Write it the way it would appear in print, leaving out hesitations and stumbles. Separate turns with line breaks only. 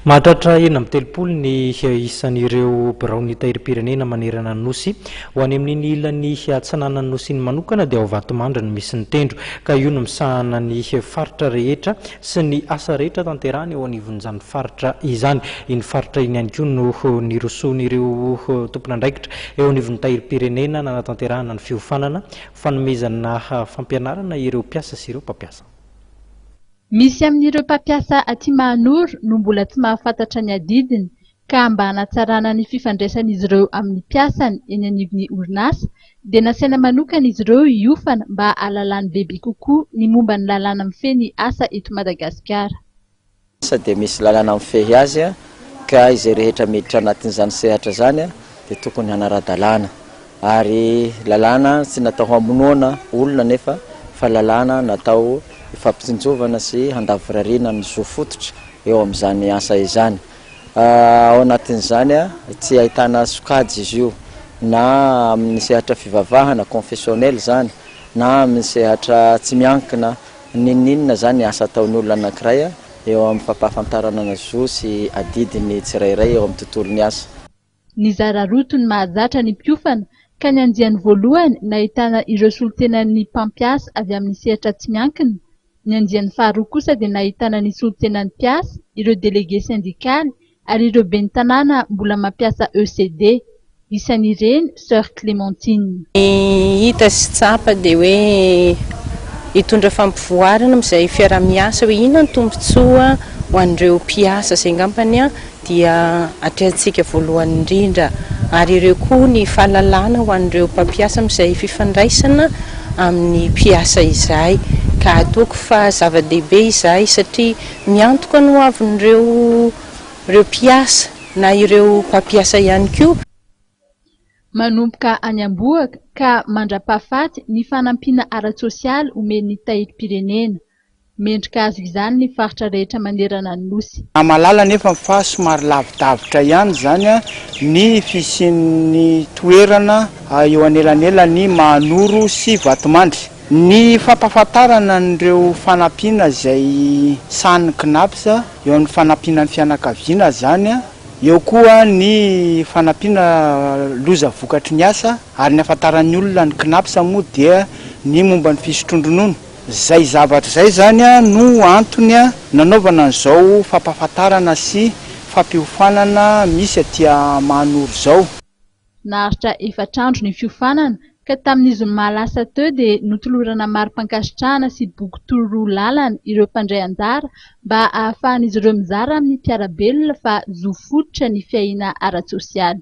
Mahatratra enina amby telopolo ny isan'ireo birao ny tahirim-pirenena manerana ny nosy ho any amin'ny ilan'ny atsanana ny nosy ny manokana dia ao Vatomandry no misy ny tendro ka io no misahana ny faritra rehetra sy ny asa rehetra tanterahany eo anivon'izany faritra izany. Iny faritra iny ihany koa no nirosoan'ireo tompon'andraikitra eo anivon'ny tahirim-pirenena nanatanterahana ny fiofanana fanomezana fampianarana ireo mpiasa sy ireo mpampiasa.
Misy amin'ireo mpampiasa aty Mahanoro no mbola tsy mahafantatra ny adidiny ka mba hanatsarana ny fifandraisan'izy ireo amin'ny mpiasany eny anivon'ny orinasa dia nasaina manokana izy ireo hiofana mba hahalalany bebe kokoa ny momba ny lalàna mifehy asa eto Madagasikara.
Dia misy lalàna mifehy azy ka izay rehetra miditra anatin'izany sehatra zany dia tokony hanara-dalàna ary lalàna tsy natao hamonoana olona nefa fa lalàna natao ifampitsinjovana sy handavirariana ny zo fototra eo amin'izany asa izany. Ao anatin'izany tsy ahitana sokajy izy io na amin'ny sehatra fivavahana confessionnel zany na amin'ny sehatra tsy miankina ninninona zany asa ataon'ny olona anankiray eo amin'ny fampahafantarana ny zo sy adidiny tsirairay eo amin'ny tontolon'ny asa.
Ny zara-roto ny mahazatra ny mpiofana ka ny andiany voalohany nahitana ireo solotenan'ny mpampiasa avy amin'ny sehatra tsy miankina. Ny andiany faharoa kosa dia nahitana ny solotenan'ny mpiasa, ireo délégué syndikaly ary ireo ben'ny tanàna mbola mampiasa ECD. Isan'ireny Sœur Clémentine.
Hita sy tsapa dia hoe hitondra fampivoarana amin'izay fiarah-miasa hoe inona ny tombontsoa ho an'ireo mpiasa izay ngambany dia atrehantsika voalohany indrindra ary ireo koa ny fahalalana ho an'ireo mpampiasa amin'izay fifandraisana amin'ny mpiasa izay ka ataoko fa zava-dehibe izay satria miantoka no avin'ireo mpiasa na ireo mpampiasa ihany koa.
Manomboka any Ambohaka ka mandra-pahafaty ny fanampiana ara-tsosialy omen'ny tahirim-pirenena. Mendrika azo izany ny faritra rehetra manerana ny nosy.
Malala nefa fa somary lavidavitra ihany zany ny fisian'ny toerana eo anelanelany Mahanoro sy Vatomandry. Ny fampahafantarana an'ireo fanampiana izay sahany KNAPS eo amin'ny fanampiana ny fianakaviana zany eo koa ny fanampiana loza vokatry ny asa ary ny afantaran'ny olona ny KNAPS moa dia ny momba ny fisotron-dronono. Zay zavatra zay zany no antony nanaovana an'izao fampahafantarana sy fampiofanana misy aty Mahanoro zao.
Naharitra 4 andro ny fiofanana ka tamin'ny zoma lasa teo dia notolorana mari-pankasitrahana sy boky toroa lalana ireo mpandray anjara mba ahafahan'izy ireo mizara amin'ny mpiarabelona fa zo fototra ny fiaina ara-tsosialy.